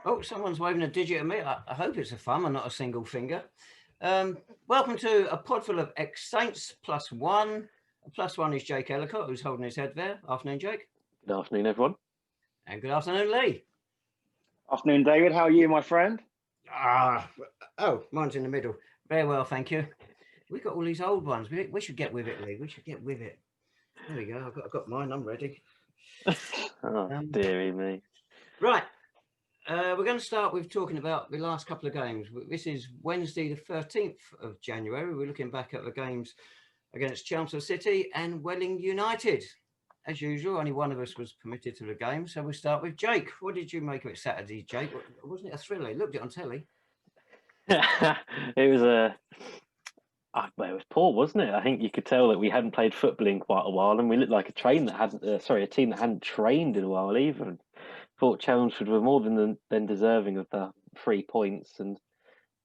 Oh, someone's waving a digit at me. I hope it's a thumb and not a single finger. Welcome to A Podful of Saints +1. +1 is Jake Ellacott, who's holding his head there. Afternoon, Jake. Good afternoon, everyone. And good afternoon, Lee. Afternoon, David. How are you, my friend? Mine's in the middle. Very well, thank you. We've got all these old ones. We should get with it, Lee. We should get with it. There we go. I've got mine. I'm ready. Dearie me. Right. We're going to start with talking about the last couple of games. This is Wednesday, the 13th of January. We're looking back at the games against Chelmsford City and Welling United. As usual, only one of us was permitted to the game, so we'll start with Jake. What did you make of it Saturday, Jake? Wasn't it a thriller? You looked at it on telly. It was it was poor, wasn't it? I think you could tell that we hadn't played football in quite a while, and we looked like a team that hadn't trained in a while either. And thought Chelmsford were more than deserving of the 3 points, and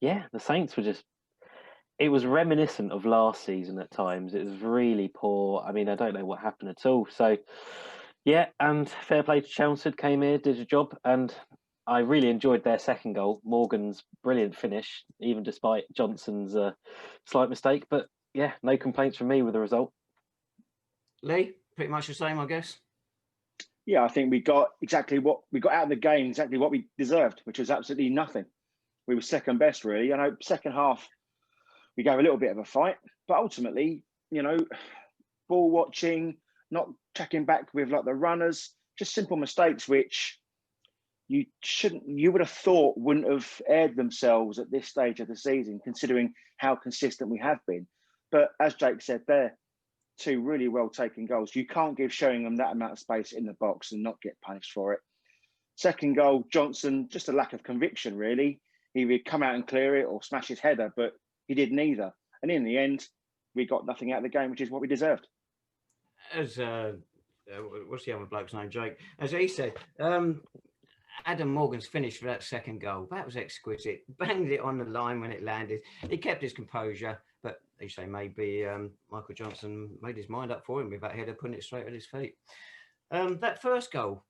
yeah, the Saints were just. It was reminiscent of last season at times. It was really poor. I mean, I don't know what happened at all. So, yeah, and fair play to Chelmsford, came here, did a job, and I really enjoyed their second goal. Morgan's brilliant finish, even despite Johnson's slight mistake. But yeah, no complaints from me with the result. Lee, pretty much the same, I guess. Yeah, I think we got exactly what we got out of the game, exactly what we deserved, which was absolutely nothing. We were second best, really. I know second half, we gave a little bit of a fight, but ultimately, ball watching, not tracking back with like the runners, just simple mistakes which you would have thought wouldn't have aired themselves at this stage of the season, considering how consistent we have been. But as Jake said there, 2 really well taken goals. You can't give Sheringham that amount of space in the box and not get punished for it. Second goal, Johnson, just a lack of conviction, really. He would come out and clear it or smash his header, but he did neither. And in the end, we got nothing out of the game, which is what we deserved. As what's the other bloke's name, Jake? As he said, Adam Morgan's finish for that second goal, that was exquisite. Banged it on the line when it landed. He kept his composure, but they say maybe Michael Johnson made his mind up for him with that header, putting it straight at his feet. That first goal,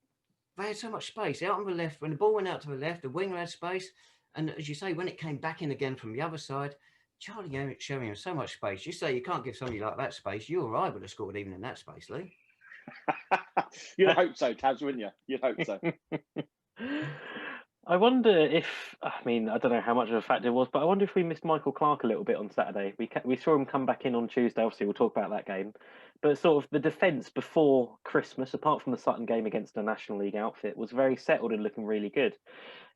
they had so much space out on the left. When the ball went out to the left, the winger had space. And as you say, when it came back in again from the other side, Charlie Sheringham so much space. You say you can't give somebody like that space. You or I would have scored even in that space, Lee. You'd hope so, Tabs, wouldn't you? You'd hope so. I wonder if, I don't know how much of a factor it was, but I wonder if we missed Michael Clark a little bit on Saturday. We saw him come back in on Tuesday. Obviously, we'll talk about that game. But sort of the defence before Christmas, apart from the Sutton game against a National League outfit, was very settled and looking really good,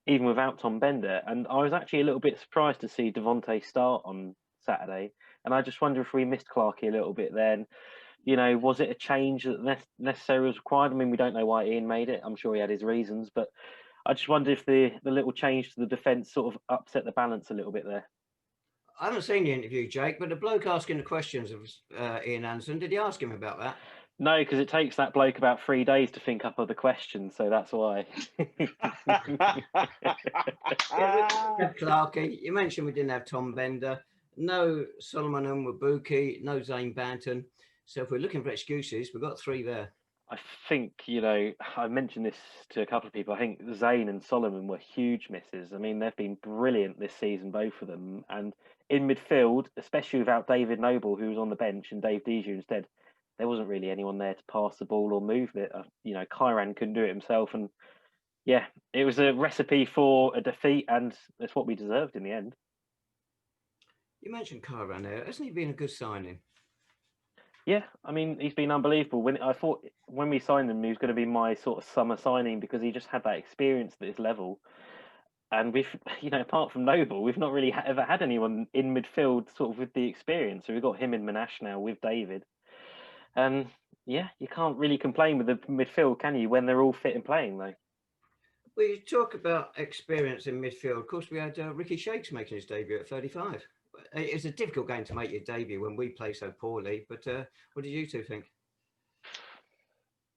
even without Tom Bender. And I was actually a little bit surprised to see Devontae start on Saturday. And I just wonder if we missed Clarkey a little bit then. Was it a change that necessarily was required? We don't know why Ian made it. I'm sure he had his reasons, but I just wonder if the little change to the defence sort of upset the balance a little bit there. I haven't seen the interview, Jake, but the bloke asking the questions of Ian Anderson, did he ask him about that? No, because it takes that bloke about 3 days to think up other questions, so that's why. Clarkey, you mentioned we didn't have Tom Bender, no Solomon Mwabuki, no Zane Banton. So if we're looking for excuses, we've got 3 there. I think, I mentioned this to a couple of people. I think Zane and Solomon were huge misses. They've been brilliant this season, both of them. And in midfield, especially without David Noble, who was on the bench, and Dave Deja instead, there wasn't really anyone there to pass the ball or move it. Kyran couldn't do it himself. And yeah, it was a recipe for a defeat, and that's what we deserved in the end. You mentioned Kyran there. Hasn't he been a good signing? Yeah, he's been unbelievable. I thought when we signed him, he was going to be my sort of summer signing because he just had that experience at this level. And we've, apart from Noble, we've not really ever had anyone in midfield sort of with the experience. So we've got him in Monash now with David. And yeah, you can't really complain with the midfield, can you, when they're all fit and playing, though? Well, you talk about experience in midfield. Of course, we had Ricky Shakes making his debut at 35. It's a difficult game to make your debut when we play so poorly. But what did you two think?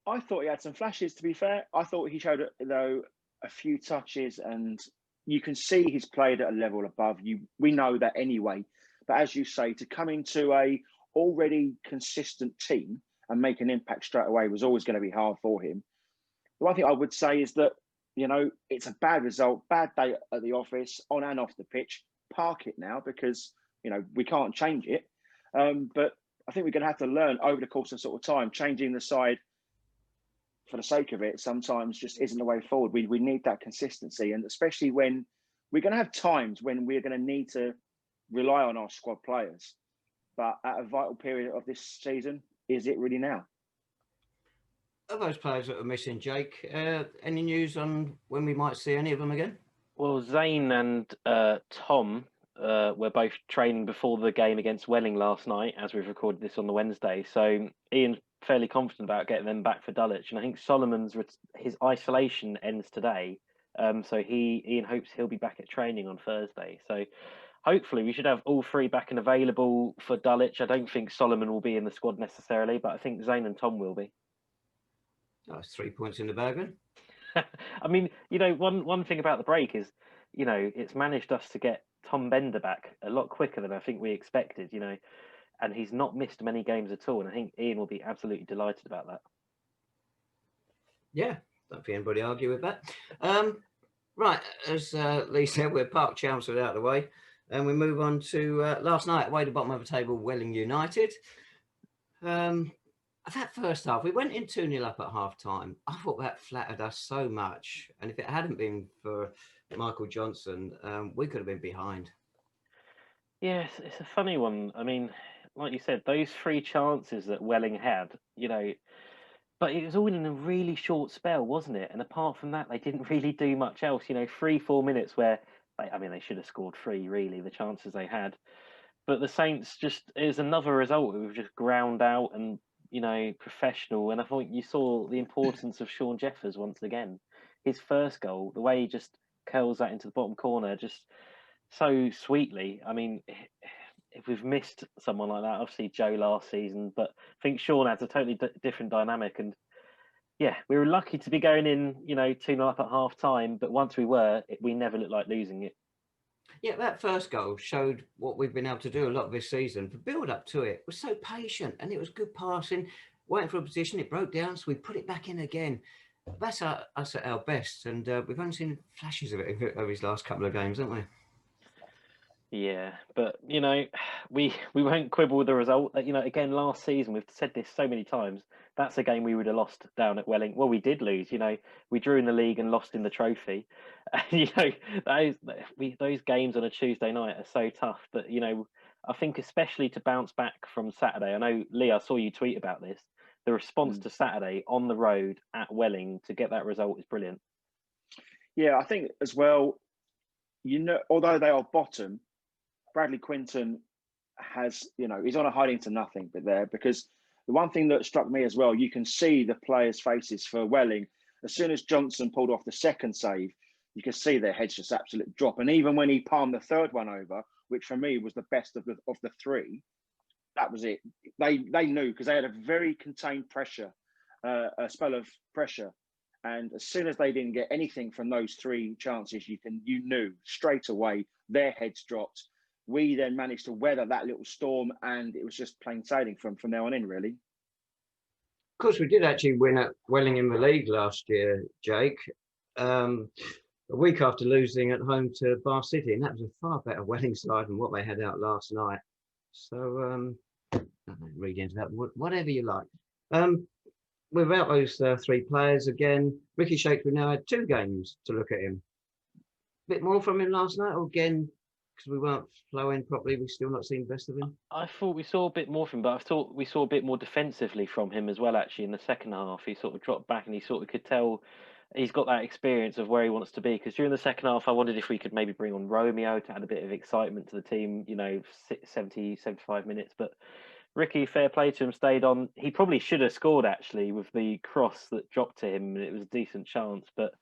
I thought he had some flashes, to be fair. I thought he showed, though, a few touches, and you can see he's played at a level above you. We know that anyway. But as you say, to come into a already consistent team and make an impact straight away was always going to be hard for him. The one thing I would say is that, you know, it's a bad result, bad day at the office, on and off the pitch. Park it now because, you know, we can't change it. But I think we're going to have to learn over the course of sort of time, changing the side for the sake of it sometimes just isn't the way forward. We need that consistency, and especially when we're going to have times when we're going to need to rely on our squad players. But at a vital period of this season, is it really now? Of those players that are missing, Jake, any news on when we might see any of them again? Well, Zane and Tom were both training before the game against Welling last night, as we've recorded this on the Wednesday. So Ian's fairly confident about getting them back for Dulwich. And I think Solomon's, his isolation ends today. So Ian hopes he'll be back at training on Thursday. So hopefully we should have all three back and available for Dulwich. I don't think Solomon will be in the squad necessarily, but I think Zane and Tom will be. That's 3 points in the bag then. I mean, you know, one thing about the break is, you know, it's managed us to get Tom Bender back a lot quicker than I think we expected, you know, and he's not missed many games at all. And I think Ian will be absolutely delighted about that. Yeah, don't think anybody argue with that. Right, as Lee said, we're parked Chelmsford out of the way, and we move on to last night, away the bottom of the table, Welling United. That first half, we went in 2-0 up at half time. I thought that flattered us so much. And if it hadn't been for Michael Johnson, we could have been behind. Yeah, it's a funny one. I mean, like you said, those 3 chances that Welling had, you know, but it was all in a really short spell, wasn't it? And apart from that, they didn't really do much else. You know, 3-4 minutes where, they should have scored 3, really, the chances they had. But the Saints just, is another result. We've just ground out and, you know, professional. And I think you saw the importance of Sean Jeffers once again. His first goal, the way he just curls that into the bottom corner, just so sweetly. I mean, if we've missed someone like that, obviously Joe last season, but I think Sean adds a totally different dynamic. And yeah, we were lucky to be going in, you know, 2-0 up at half time. But once we were, we never looked like losing it. Yeah, that first goal showed what we've been able to do a lot of this season. The build up to it was so patient, and it was good passing, waiting for a position. It broke down, so we put it back in again. That's us at our best, and we've only seen flashes of it over his last couple of games, haven't we? Yeah, but you know, we won't quibble with the result. You know, again, last season we've said this so many times. That's a game we would have lost down at Welling. Well, we did lose. You know, we drew in the league and lost in the trophy. You know, those games on a Tuesday night are so tough. But you know, I think especially to bounce back from Saturday. I know, Lee, I saw you tweet about this. The response to Saturday on the road at Welling to get that result is brilliant. Yeah, I think as well. You know, although they are bottom, Bradley Quinton has, you know, he's on a hiding to nothing but there, because the one thing that struck me as well, you can see the players' faces for Welling. As soon as Johnson pulled off the second save, you could see their heads just absolutely drop. And even when he palmed the third one over, which for me was the best of the 3, that was it. They knew, because they had a very contained pressure, a spell of pressure. And as soon as they didn't get anything from those 3 chances, you knew straight away their heads dropped. We then managed to weather that little storm, and it was just plain sailing from there on in, really. Of course, we did actually win at Welling in the league last year, Jake. A week after losing at home to Bar City, and that was a far better Welling side than what they had out last night. So, I don't read into that, whatever you like. Without those 3 players, again, Ricky Shakespeare now had 2 games to look at him. A bit more from him last night, or again, because we weren't flowing properly, we've still not seen the best of him? I thought we saw a bit more from him, but I thought we saw a bit more defensively from him as well, actually, in the second half. He sort of dropped back, and he sort of could tell he's got that experience of where he wants to be. Because during the second half, I wondered if we could maybe bring on Romeo to add a bit of excitement to the team, you know, 70, 75 minutes. But Ricky, fair play to him, stayed on. He probably should have scored, actually, with the cross that dropped to him, and it was a decent chance. But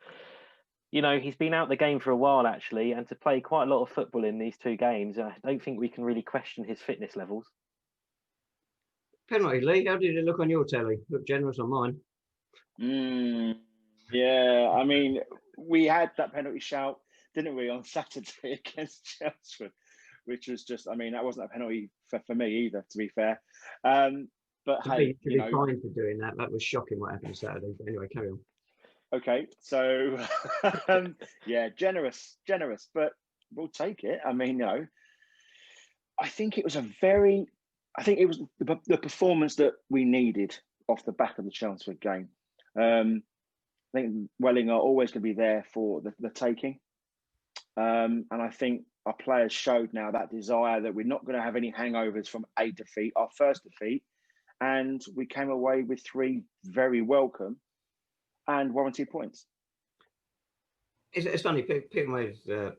you know, he's been out the game for a while, actually, and to play quite a lot of football in these 2 games, I don't think we can really question his fitness levels. Penalty, Lee, how did it look on your telly? Looked generous on mine. Yeah, I mean, we had that penalty shout, didn't we, on Saturday against Chelmsford, which was just, I mean, that wasn't a penalty for me either, to be fair. But hey, you know, fine for doing that. That was shocking what happened Saturday. But anyway, carry on. Okay, so yeah, generous, but we'll take it. I mean, I think it was I think it was the performance that we needed off the back of the Chelmsford game. I think Welling are always going to be there for the taking. And I think our players showed now that desire that we're not going to have any hangovers from a defeat, our first defeat. And we came away with 3 very welcome and warranted points. It's funny, people made the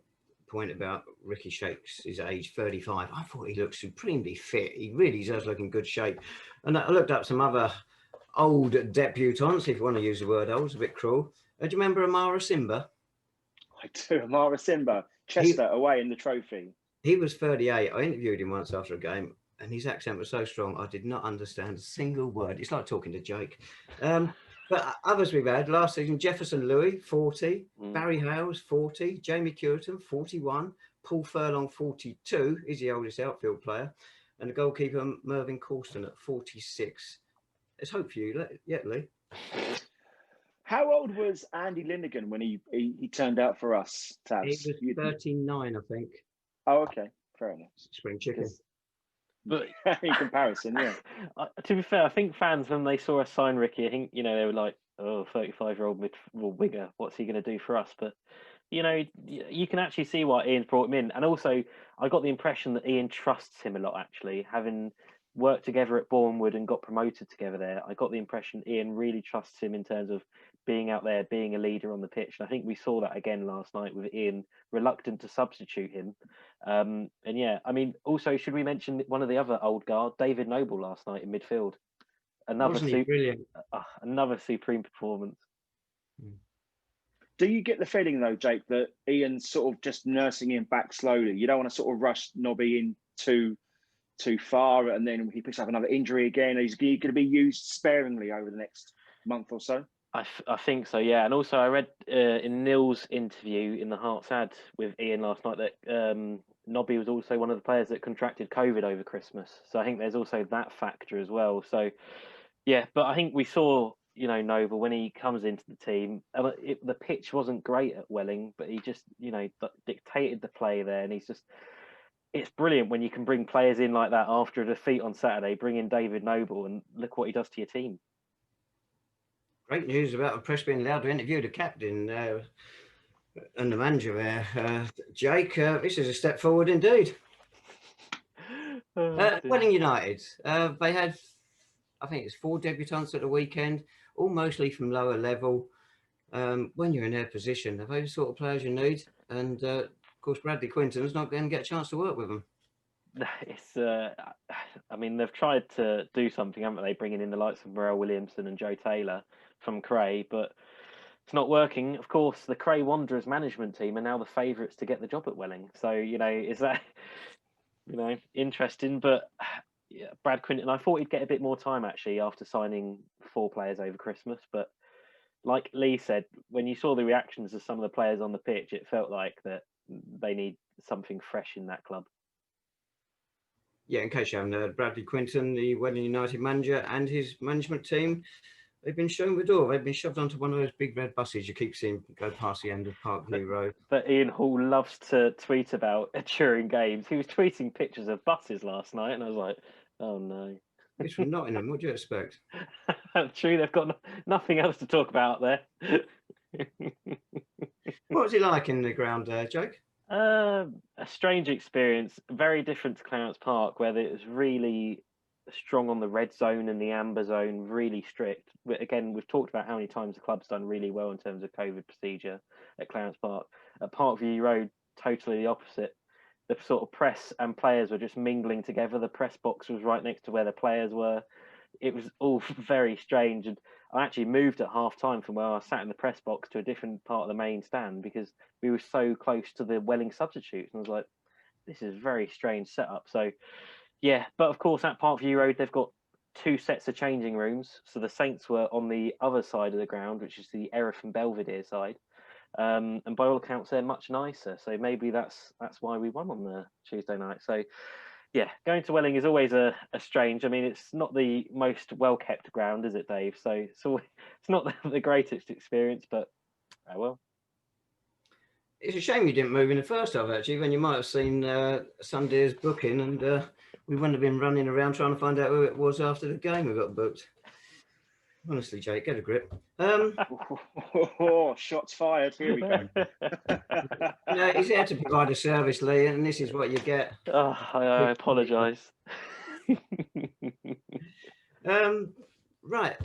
point about Ricky Shakes, his age, 35. I thought he looked supremely fit. He really does look in good shape. And I looked up some other old debutants, if you want to use the word old, it's a bit cruel. Do you remember Amara Simba? I do. Amara Simba, Chester away in the trophy. He was 38. I interviewed him once after a game, and his accent was so strong, I did not understand a single word. It's like talking to Jake. But others we've had last season: Jefferson Louis, 40, Barry Hales, 40, Jamie Curtin, 41, Paul Furlong, 42, is the oldest outfield player, and the goalkeeper Mervyn Causton at 46. There's hope for you yet, Lee. How old was Andy Lindigan when he turned out for us, Tabs? He was 39, I think. Oh, okay, fair enough. Spring chicken. But in comparison, yeah. To be fair, I think fans, when they saw us sign Ricky, I think, they were like, oh, 35-year-old winger, what's he going to do for us? But, you can actually see why Ian's brought him in. And also, I got the impression that Ian trusts him a lot, actually. Having worked together at Bournemouth and got promoted together there, I got the impression Ian really trusts him in terms of being out there, being a leader on the pitch. And I think we saw that again last night with Ian reluctant to substitute him. And yeah, I mean, also, should we mention one of the other old guard, David Noble, last night in midfield? Brilliant. Another supreme performance. Do you get the feeling, though, Jake, that Ian's sort of just nursing him back slowly? You don't want to sort of rush Nobby in too far, and then he picks up another injury again. He's going to be used sparingly over the next month or so. I think so, yeah. And also, I read in Neil's interview in the Hearts ad with Ian last night that Nobby was also one of the players that contracted COVID over Christmas. So I think there's also that factor as well. So, yeah, but I think we saw, Noble, when he comes into the team, the pitch wasn't great at Welling, but he just, dictated the play there. And it's brilliant when you can bring players in like that after a defeat on Saturday, bring in David Noble, and look what he does to your team. Great news about the press being allowed to interview the captain and the manager there. Jake, this is a step forward indeed. Welling United, they had, I think it's 4 debutants at the weekend, all mostly from lower level. When you're in their position, are they the sort of players you need? And of course, Bradley Quinton's not going to get a chance to work with them. It's, I mean, they've tried to do something, haven't they? Bringing in the likes of Morel Williamson and Joe Taylor from Cray, but it's not working. Of course, the Cray Wanderers management team are now the favourites to get the job at Welling. So, is that, interesting? But yeah, Brad Quinton, I thought he'd get a bit more time actually after signing 4 players over Christmas. But like Lee said, when you saw the reactions of some of the players on the pitch, it felt like that they need something fresh in that club. Yeah, in case you haven't heard, Bradley Quinton, the Welling United manager, and his management team, they've been shown the door. They've been shoved onto one of those big red buses you keep seeing go past the end of Parkview Road. That Ian Hall loves to tweet about during games. He was tweeting pictures of buses last night, and I was like, oh no. It's from Nottingham. What do you expect? True, they've got nothing else to talk about there. What was it like in the ground, Jake? A strange experience, very different to Clarence Park, where it was really strong on the red zone and the amber zone, really strict. But again, we've talked about how many times the club's done really well in terms of COVID procedure at Clarence Park. At Parkview Road, totally the opposite. The sort of press and players were just mingling together. The press box was right next to where the players were. It was all very strange. And I actually moved at half time from where I sat in the press box to a different part of the main stand because we were so close to the Welling substitutes. And I was like, this is a very strange setup. So, yeah. But of course, at Parkview Road, they've got 2 sets of changing rooms. So the Saints were on the other side of the ground, which is the Erith and Belvedere side. And by all accounts, they're much nicer. So maybe that's why we won on the Tuesday night. So, yeah, going to Welling is always a strange. I mean, it's not the most well kept ground, is it, Dave? So it's not the greatest experience, but oh well. It's a shame you didn't move in the first half, actually, when you might have seen Sunday's booking, and we wouldn't have been running around trying to find out who it was after the game we got booked. Honestly, Jake, get a grip. Shots fired. Here we go. No, he's there to provide a service, Lee, and this is what you get. Oh, I apologise. Right.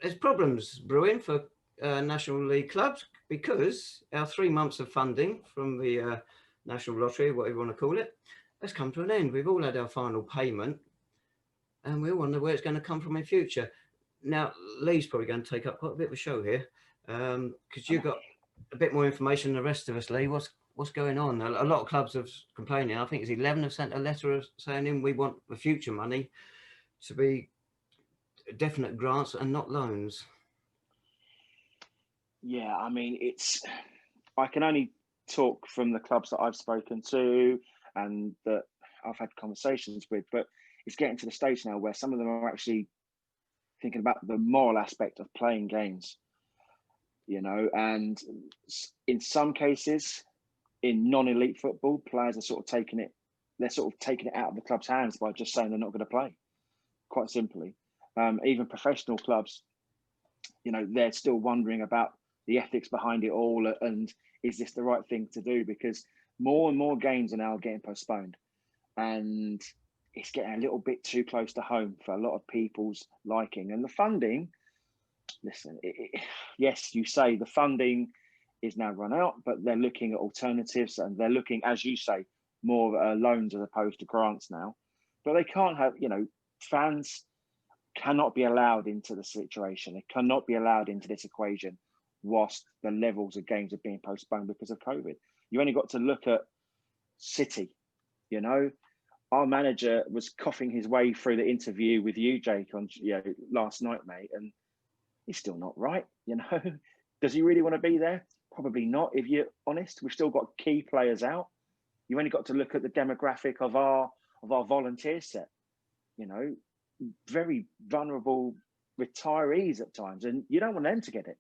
There's problems brewing for National League clubs because our 3 months of funding from the National Lottery, whatever you want to call it, has come to an end. We've all had our final payment, and we all wonder where it's going to come from in future. Now, Lee's probably going to take up quite a bit of a show here, because you've got a bit more information than the rest of us, Lee. What's going on? A lot of clubs are complaining. I think it's 11 have sent a letter saying we want the future money to be definite grants and not loans. Yeah, I mean, I can only talk from the clubs that I've spoken to and that I've had conversations with, but it's getting to the stage now where some of them are actually thinking about the moral aspect of playing games, and in some cases, in non-elite football, players are sort of taking it out of the club's hands by just saying they're not going to play, quite simply. Even professional clubs, they're still wondering about the ethics behind it all, and is this the right thing to do? Because more and more games are now getting postponed, and it's getting a little bit too close to home for a lot of people's liking. And the funding, listen, yes, you say the funding is now run out, but they're looking at alternatives, and they're looking, as you say, more loans as opposed to grants now. But they can't have, fans cannot be allowed into the situation. They cannot be allowed into this equation whilst the levels of games are being postponed because of COVID. You only got to look at City, Our manager was coughing his way through the interview with you, Jake, on last night, mate, and he's still not right. Does he really want to be there? Probably not. If you're honest, we've still got key players out. You only got to look at the demographic of our volunteer set. Very vulnerable retirees at times, and you don't want them to get it.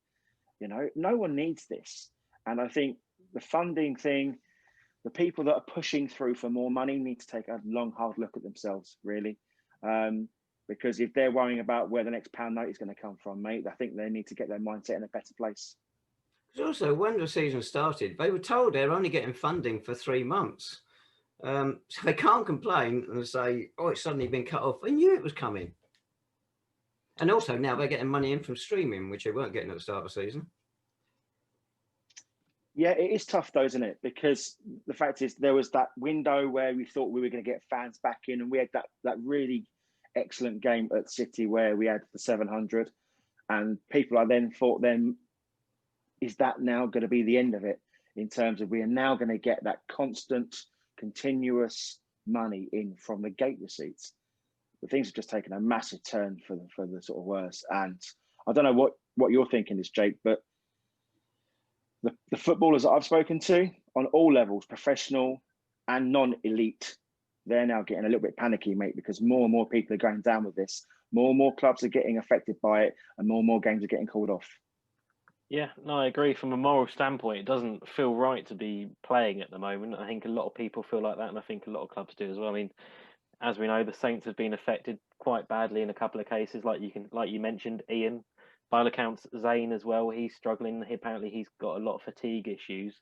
No one needs this, and I think the funding thing. The people that are pushing through for more money need to take a long, hard look at themselves, really. Because if they're worrying about where the next pound note is going to come from, mate, I think they need to get their mindset in a better place. Because also, when the season started, they were told they're only getting funding for 3 months. So they can't complain and say, oh, it's suddenly been cut off. They knew it was coming. And also now they're getting money in from streaming, which they weren't getting at the start of the season. Yeah, it is tough though, isn't it? Because the fact is there was that window where we thought we were going to get fans back in, and we had that really excellent game at City where we had the 700, and people I then thought, is that now going to be the end of it, in terms of we are now going to get that constant, continuous money in from the gate receipts? But things have just taken a massive turn for the sort of worse. And I don't know what you're thinking is, Jake, but the footballers that I've spoken to on all levels, professional and non-elite, they're now getting a little bit panicky, mate, because more and more people are going down with this. More and more clubs are getting affected by it, and more games are getting called off. Yeah, no, I agree. From a moral standpoint, it doesn't feel right to be playing at the moment. I think a lot of people feel like that, and I think a lot of clubs do as well. I mean, as we know, the Saints have been affected quite badly in a couple of cases, like you mentioned, Ian. By all accounts, Zane as well. He's struggling. Apparently, he's got a lot of fatigue issues.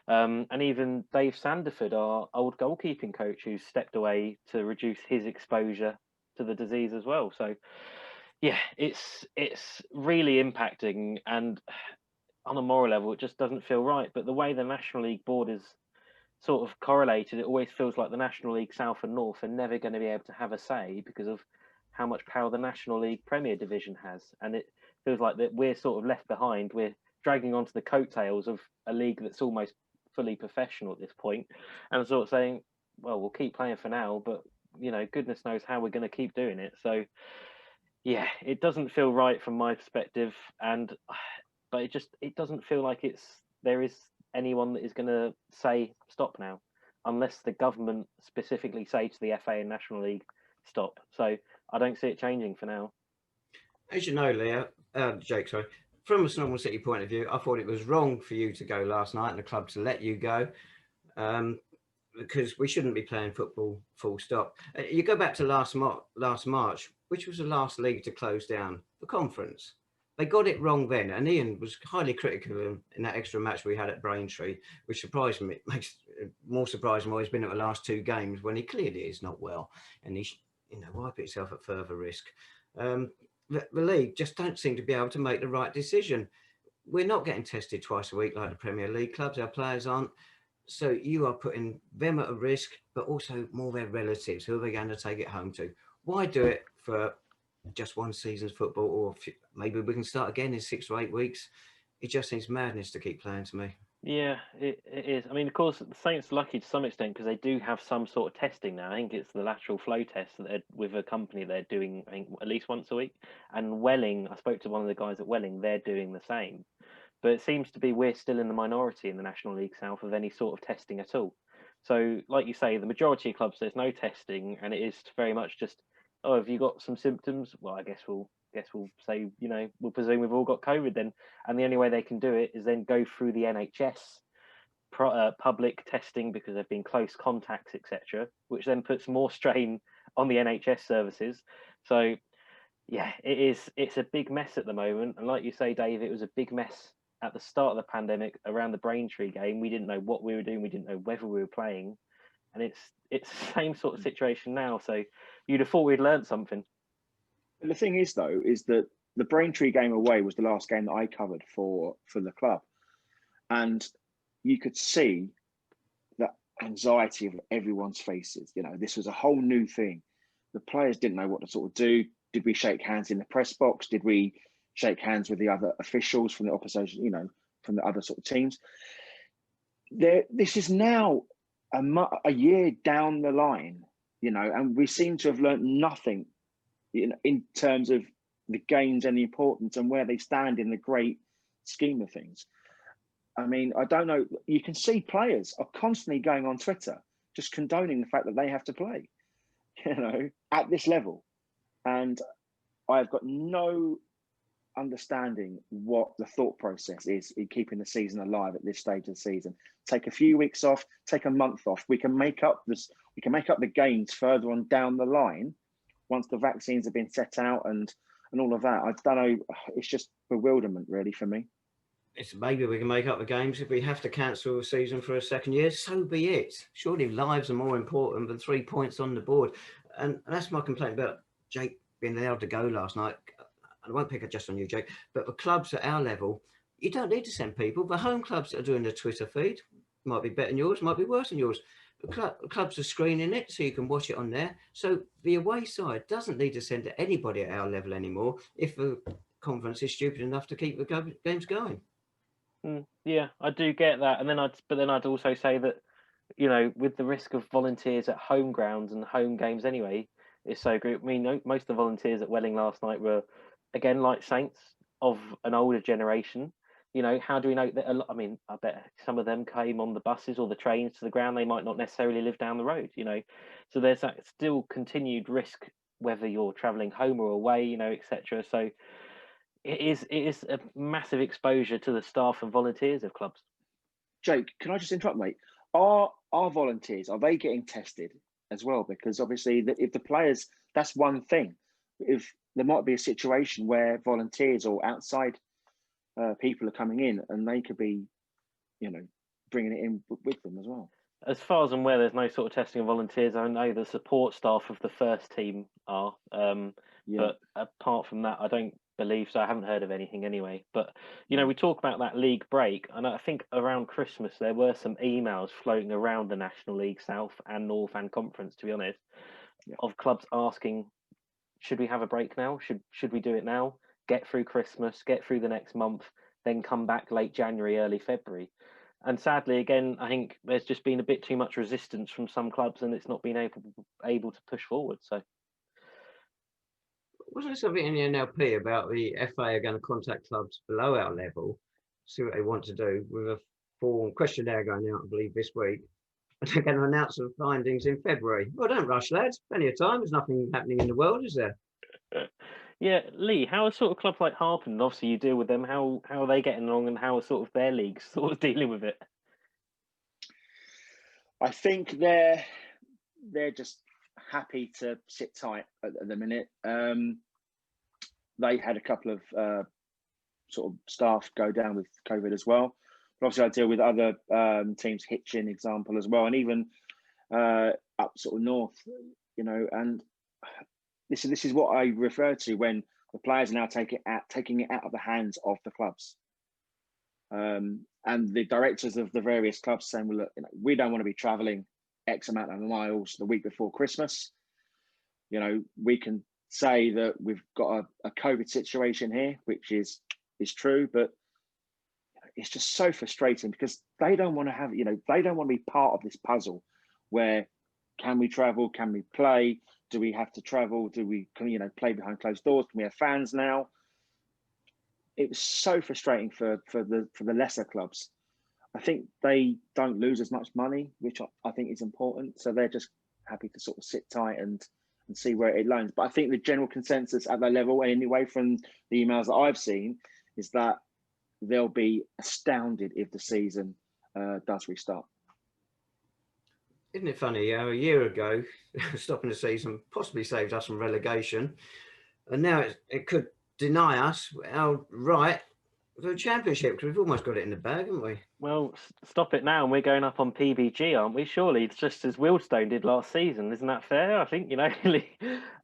And even Dave Sanderford, our old goalkeeping coach, who's stepped away to reduce his exposure to the disease as well. So, yeah, it's really impacting, and on a moral level, it just doesn't feel right. But the way the National League board is sort of correlated, it always feels like the National League South and North are never going to be able to have a say because of how much power the National League Premier Division has. And it feels like that we're sort of left behind. We're dragging onto the coattails of a league that's almost fully professional at this point, and sort of saying, well, we'll keep playing for now, but goodness knows how we're going to keep doing it. So yeah, it doesn't feel right from my perspective, but it doesn't feel like there is anyone that is going to say stop now. unless the government specifically say to the FA and National League, stop. So I don't see it changing for now. As you know, Jake, sorry, from a Snowball City point of view, I thought it was wrong for you to go last night and the club to let you go, because we shouldn't be playing football full stop. You go back to last March, which was the last league to close down the conference. They got it wrong then, and Ian was highly critical of him in that extra match we had at Braintree, which surprised me. Makes more surprising why he's been at the last 2 games when he clearly is not well, and he, wipe itself at further risk. The league just don't seem to be able to make the right decision. We're not getting tested twice a week like the Premier League clubs. Our players aren't. So you are putting them at a risk, but also more their relatives. Who are they going to take it home to? Why do it for just one season's football, or maybe we can start again in 6 or 8 weeks? It just seems madness to keep playing to me. Yeah, it is. I mean, of course, the Saints are lucky to some extent because they do have some sort of testing now. I think it's the lateral flow test that with a company they're doing, I think, at least once a week. And Welling, I spoke to one of the guys at Welling, they're doing the same. But it seems to be we're still in the minority in the National League South of any sort of testing at all. So, like you say, the majority of clubs, there's no testing, and it is very much just, oh, have you got some symptoms? Well, I guess we'll say, we'll presume we've all got COVID then. And the only way they can do it is then go through the NHS public testing because they've been close contacts, etc., which then puts more strain on the NHS services. So, yeah, it's a big mess at the moment. And like you say, Dave, it was a big mess at the start of the pandemic around the Braintree game. We didn't know what we were doing. We didn't know whether we were playing. And it's the same sort of situation now. So you'd have thought we'd learned something. The thing is, though, is that the Braintree game away was the last game that I covered for the club. And you could see the anxiety of everyone's faces. This was a whole new thing. The players didn't know what to sort of do. Did we shake hands in the press box? Did we shake hands with the other officials from the opposition, from the other sort of teams? This is now a year down the line, and we seem to have learned nothing in terms of the gains and the importance and where they stand in the great scheme of things. I mean, I don't know. You can see players are constantly going on Twitter, just condoning the fact that they have to play, at this level. And I've got no understanding what the thought process is in keeping the season alive at this stage of the season. Take a few weeks off, take a month off. We can make up the gains further on down the line once the vaccines have been set out and all of that. I don't know. It's just bewilderment, really, for me. It's maybe we can make up the games. If we have to cancel a season for a second year, so be it. Surely lives are more important than 3 points on the board. And that's my complaint about Jake being allowed to go last night. I won't pick it just on you, Jake, but the clubs at our level, you don't need to send people. The home clubs that are doing the Twitter feed might be better than yours, might be worse than yours. The clubs are screening it so you can watch it on there. So the away side doesn't need to send to anybody at our level anymore if the conference is stupid enough to keep the games going. Yeah, I do get that. And then I'd also say that, with the risk of volunteers at home grounds and home games anyway, it's so great. I mean, most of the volunteers at Welling last night were, again, like Saints, of an older generation. How do we know that? I mean, I bet some of them came on the buses or the trains to the ground. They might not necessarily live down the road, So there's that still continued risk, whether you're travelling home or away, etc. So it is a massive exposure to the staff and volunteers of clubs. Jake, can I just interrupt, mate? Are volunteers, are they getting tested as well? Because obviously, if the players, that's one thing. If there might be a situation where volunteers or outside people are coming in and they could be, bringing it in with them as well. As far as I'm aware, there's no sort of testing of volunteers. I know the support staff of the first team are, but apart from that, I don't believe so. I haven't heard of anything anyway. But, we talk about that league break, and I think around Christmas there were some emails floating around the National League South and North and Conference, to be honest, of clubs asking, should we have a break now? Should we do it now? Get through Christmas, get through the next month, then come back late January, early February. And sadly, again, I think there's just been a bit too much resistance from some clubs, and it's not been able to push forward. So, wasn't there something in the NLP about the FA are going to contact clubs below our level, see what they want to do, with a form questionnaire going out, I believe, this week, and they're going to announce the findings in February. Well, don't rush, lads. Plenty of time. There's nothing happening in the world, is there? Yeah, Lee, how are sort of clubs like Harpen, obviously you deal with them, how are they getting along and how are sort of their leagues sort of dealing with it? I think they're just happy to sit tight at the minute. They had a couple of sort of staff go down with COVID as well. But obviously I deal with other teams, Hitchin example as well, and even up sort of north, you know, and this is what I refer to when the players are now taking it out of the hands of the clubs. And the directors of the various clubs saying, well, look, you know, we don't want to be traveling X amount of miles the week before Christmas. You know, we can say that we've got a COVID situation here, which is true, but it's just so frustrating because they don't want to have, you know, they don't want to be part of this puzzle where can we travel? Can we play? Do we have to travel? Can we, you know, play behind closed doors? Can we have fans now? It was so frustrating for the lesser clubs. I think they don't lose as much money, which I think is important. So they're just happy to sort of sit tight and see where it lands. But I think the general consensus at that level, anyway, from the emails that I've seen, is that they'll be astounded if the season does restart. Isn't it funny how a year ago, stopping the season possibly saved us from relegation, and now it could deny us our right for the championship because we've almost got it in the bag, haven't we? Well, stop it now and we're going up on PBG, aren't we? Surely it's just as Wealdstone did last season. Isn't that fair? I think, you know,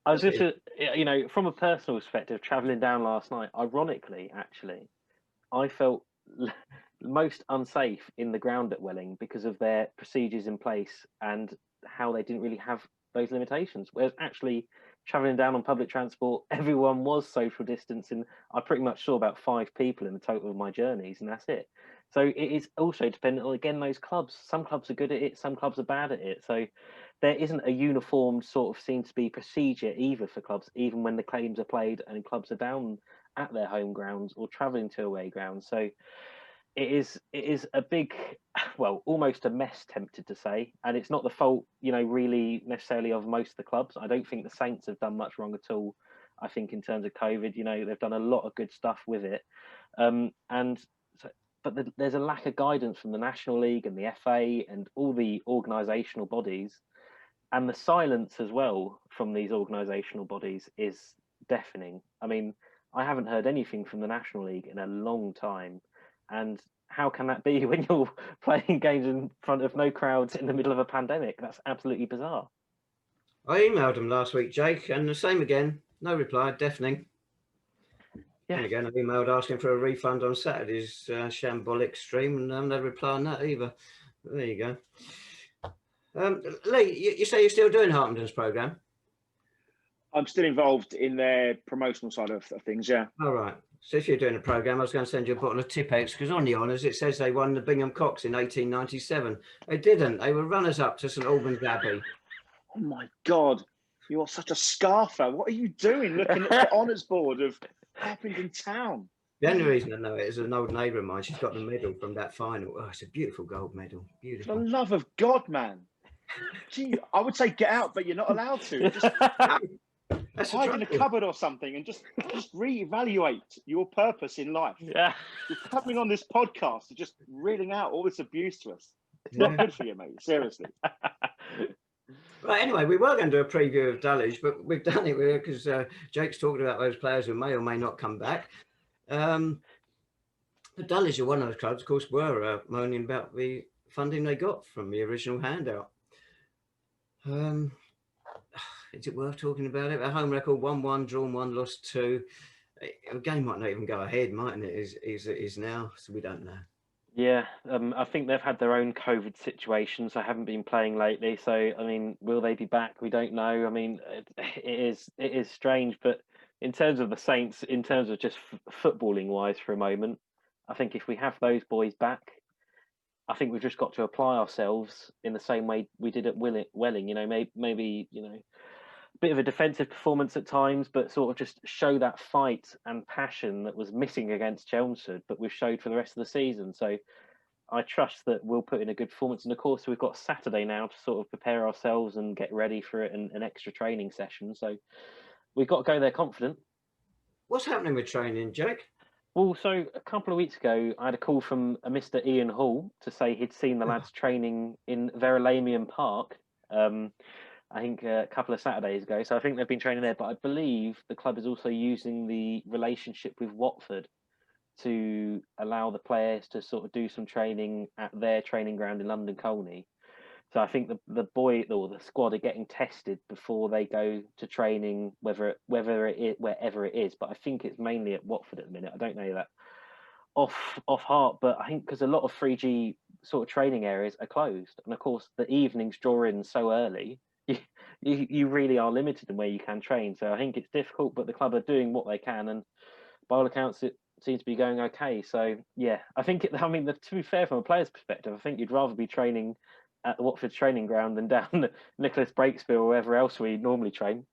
I was just, you know, from a personal perspective, travelling down last night, ironically, actually, I felt most unsafe in the ground at Welling because of their procedures in place and how they didn't really have those limitations. Whereas actually travelling down on public transport, everyone was social distancing. I pretty much saw about 5 people in the total of my journeys, and that's it. So it is also dependent on, again, those clubs. Some clubs are good at it, some clubs are bad at it. So there isn't a uniformed sort of seems to be procedure either for clubs, even when the games are played and clubs are down at their home grounds or travelling to away grounds. So it is a big, well, almost a mess, tempted to say, and it's not the fault, you know, really necessarily of most of the clubs. I don't think the Saints have done much wrong at all. I think in terms of COVID, you know, they've done a lot of good stuff with it, but there's a lack of guidance from the National League and the FA and all the organisational bodies, and the silence as well from these organisational bodies is deafening. I mean, I haven't heard anything from the National League in a long time. And how can that be when you're playing games in front of no crowds in the middle of a pandemic? That's absolutely bizarre. I emailed them last week, Jake, and the same again. No reply, deafening. Yeah. And again, I emailed asking for a refund on Saturday's shambolic stream, and no reply on that either. There you go. Lee, you say you're still doing Harpenden programme? I'm still involved in their promotional side of things, yeah. All right. So if you're doing a programme, I was going to send you a bottle of Tipex because on the honours it says they won the Bingham Cocks in 1897. They didn't. They were runners-up to St Albans Abbey. Oh my God, you are such a scaffer. What are you doing looking at the honours board of Harpenden Town? The only reason I know it is an old neighbour of mine. She's got the medal from that final. Oh, it's a beautiful gold medal. Beautiful. For the love of God, man. Gee, I would say get out, but you're not allowed to. Just hide in a cupboard or something and just reevaluate your purpose in life. Yeah. You're coming on this podcast and just reeling out all this abuse to us. It's not good for you, mate. Seriously. Right, anyway, we were going to do a preview of Dulwich, but we've done it because Jake's talking about those players who may or may not come back. But Dulwich are one of those clubs, of course, were moaning about the funding they got from the original handout. Is it worth talking about it? A home record, 1-1, drawn 1, lost 2. A game might not even go ahead, mightn't it? Is now, so we don't know. Yeah, I think they've had their own COVID situations. I haven't been playing lately, so I mean, will they be back? We don't know. I mean, it is strange, but in terms of the Saints, in terms of just footballing wise, for a moment, I think if we have those boys back, I think we've just got to apply ourselves in the same way we did at Welling. You know, maybe you know, a bit of a defensive performance at times, but sort of just show that fight and passion that was missing against Chelmsford, but we've showed for the rest of the season. So I trust that we'll put in a good performance. And of course, we've got Saturday now to sort of prepare ourselves and get ready for an extra training session. So we've got to go there confident. What's happening with training, Jake? Well, so a couple of weeks ago, I had a call from a Mr. Ian Hall to say he'd seen the lads training in Verulamium Park. I think a couple of Saturdays ago. So I think they've been training there. But I believe the club is also using the relationship with Watford to allow the players to sort of do some training at their training ground in London Colney. So I think the boy or the squad are getting tested before they go to training, wherever it is. But I think it's mainly at Watford at the minute. I don't know that off heart, but I think because a lot of 3G sort of training areas are closed, and of course the evenings draw in so early, you really are limited in where you can train. So I think it's difficult, but the club are doing what they can, and by all accounts it seems to be going okay. So yeah, I think to be fair, from a player's perspective, I think you'd rather be training at the Watford training ground than down the Nicholas Breaksville or wherever else we normally train.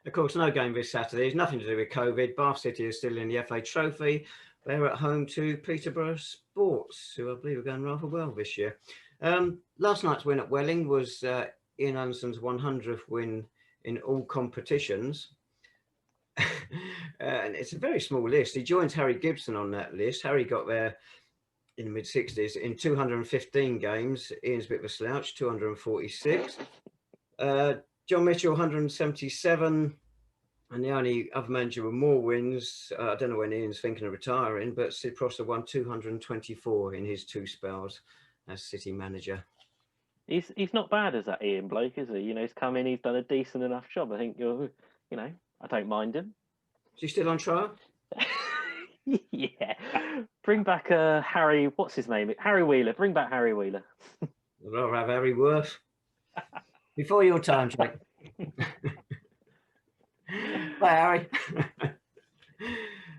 Of course, no game this Saturday. It's nothing to do with COVID. Bath City is still in the FA Trophy. They're at home to Peterborough Sports, who I believe are going rather well this year. Last night's win at Welling was Ian Allison's 100th win in all competitions. And it's a very small list. He joins Harry Gibson on that list. Harry got there in the mid-60s in 215 games. Ian's a bit of a slouch, 246. John Mitchell, 177. And the only other manager with more wins, I don't know when Ian's thinking of retiring, but Sid Prosser won 224 in his 2 spells as City manager. He's not bad as that Ian bloke, is he? He's come in, he's done a decent enough job. I think I don't mind him. Is he still on trial? Yeah. Bring back Harry, what's his name? Harry Wheeler. Bring back Harry Wheeler. I'd rather have Harry Worth. Before your time, Jake. Bye, Harry.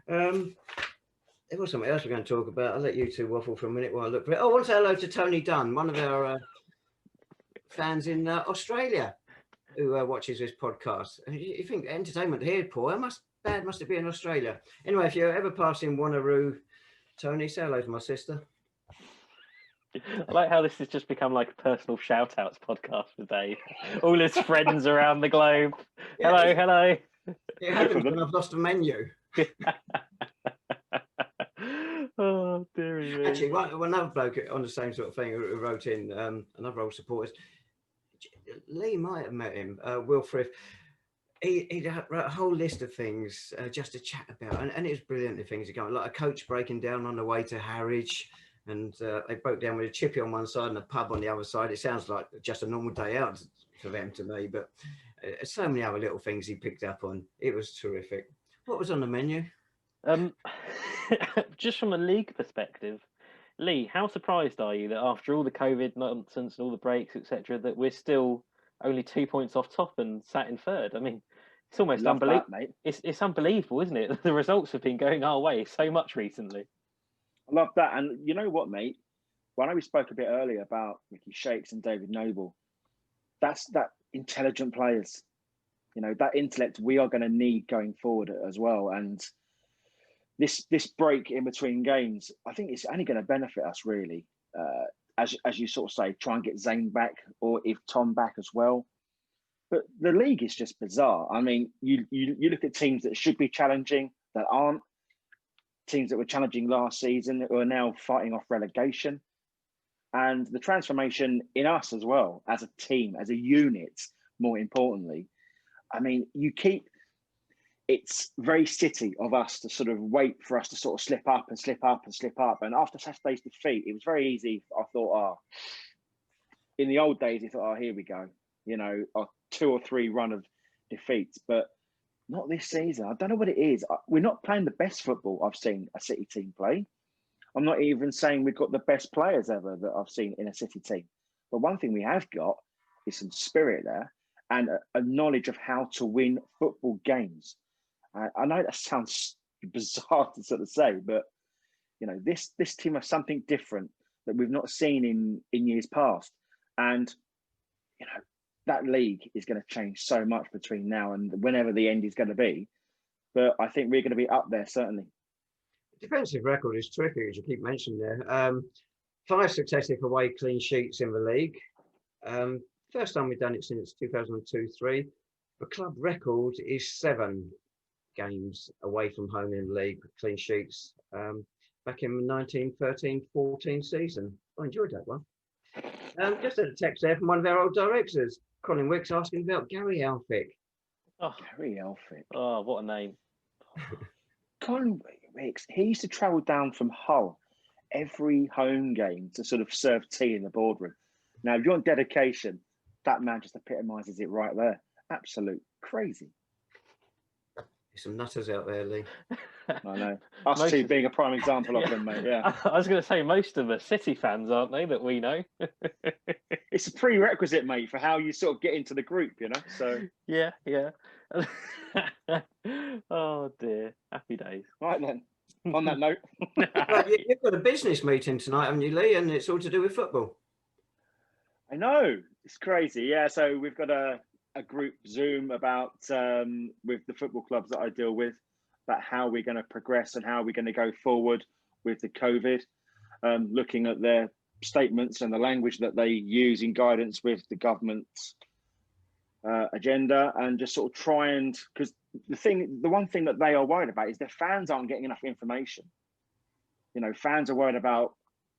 There was something else we're going to talk about. I'll let you two waffle for a minute while I look for it. Oh, I want to say hello to Tony Dunn, one of our fans in Australia who watches this podcast. You think entertainment here, Paul? How bad must it be in Australia? Anyway, if you're ever passing Wanneroo, Tony, say hello to my sister. I like how this has just become like a personal shout-outs podcast for Dave. All his friends around the globe. Yeah, hello. It happens when I've lost a menu. Oh, dear me. Actually, another bloke on the same sort of thing who wrote in, another old supporter, Lee might have met him, Will Frith. He wrote a whole list of things just to chat about, and it was brilliant. The things are going, like a coach breaking down on the way to Harwich, and they broke down with a chippy on one side and a pub on the other side. It sounds like just a normal day out for them to me, but so many other little things he picked up on. It was terrific. What was on the menu? Just from a league perspective, Lee, how surprised are you that after all the COVID nonsense and all the breaks, etc., that we're still only 2 points off top and sat in third? I mean, it's almost unbelievable, mate. It's unbelievable, isn't it? The results have been going our way so much recently. I love that. And you know what, mate? Well, I know we spoke a bit earlier about Ricky Shakes and David Noble. That's that intelligent players. That intellect we are going to need going forward as well. And this break in between games, I think it's only going to benefit us really. As you sort of say, try and get Zane back, or if Tom back as well. But the league is just bizarre. I mean, you look at teams that should be challenging that aren't, teams that were challenging last season who are now fighting off relegation, and the transformation in us as well as a team, as a unit. More importantly, I mean, it's very City of us to sort of wait for us to sort of slip up and slip up and slip up. And after Saturday's defeat, it was very easy. I thought, in the old days, you thought, here we go, a 2 or 3 run of defeats, but not this season. I don't know what it is. We're not playing the best football I've seen a City team play. I'm not even saying we've got the best players ever that I've seen in a City team. But one thing we have got is some spirit there and a knowledge of how to win football games. I know that sounds bizarre to sort of say, but this team has something different that we've not seen in years past. And that league is going to change so much between now and whenever the end is going to be. But I think we're going to be up there, certainly. defensive record is terrific, as you keep mentioning there. 5 successive away clean sheets in the league. First time we've done it since 2002-03. The club record is 7 games away from home in the league, clean sheets. Back in the 1913-14 season. I enjoyed that one. Just had a text there from one of our old directors, Colin Wicks, asking about Gary Alfick. Oh, Gary Alfick. oh, what a name. Colin Wicks, he used to travel down from Hull every home game to sort of serve tea in the boardroom. Now, if you want dedication, that man just epitomises it right there. Absolute crazy. There's some nutters out there, Lee. I know. Us two being a prime example of them, mate. Yeah. I was going to say most of them are City fans, aren't they, that we know? It's a prerequisite, mate, for how you sort of get into the group, you know? So yeah. Oh, dear. Happy days. right then. On that note. Well, you've got a business meeting tonight, haven't you, Lee? And it's all to do with football. I know. It's crazy. Yeah, so we've got a group Zoom about with the football clubs that I deal with, about how we're going to progress and how we're going to go forward with the COVID, looking at their statements and the language that they use in guidance with the government's agenda, and just sort of try and, because the one thing that they are worried about is their fans aren't getting enough information. You know, fans are worried about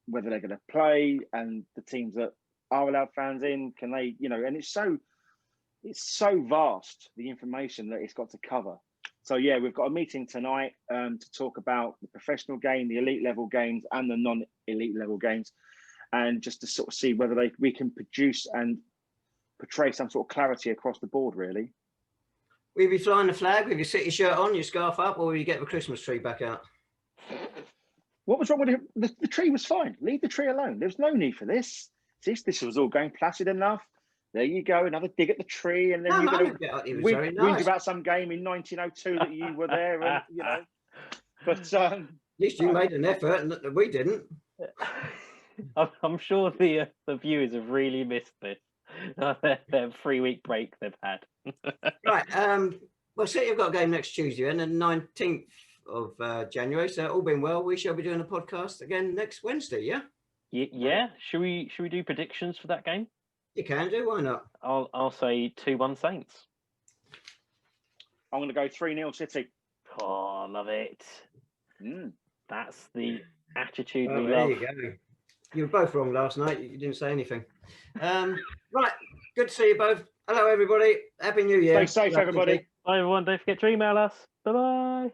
whether they're going to play, and the teams that are allowed fans in, can they, you know, and it's so vast, the information that it's got to cover. So yeah, we've got a meeting tonight to talk about the professional game, the elite level games, and the non-elite level games, and just to sort of see whether we can produce and portray some sort of clarity across the board, really. Will you be flying the flag with your City shirt on, your scarf up, or will you get the Christmas tree back out? What was wrong with it? The tree was fine. Leave the tree alone. There's no need for this. This was all going placid enough. There you go, another dig at the tree, and then you're going to whinge about some game in 1902 that you were there, and you know. But at least you made an effort, and we didn't. I'm sure the viewers have really missed this. Their 3-week break they've had. Right. Well, City have got a game next Tuesday, and the 19th of January. So all being well, we shall be doing a podcast again next Wednesday. Yeah. Yeah. Should we do predictions for that game? You can do. Why not? I'll say 2-1 Saints. I'm going to go 3-0 City. Oh, love it. That's the attitude we there love. You go. You were both wrong last night. You didn't say anything. Right. Good to see you both. Hello, everybody. Happy New Year. Stay safe, everybody. Bye, everyone. Don't forget to email us. Bye-bye.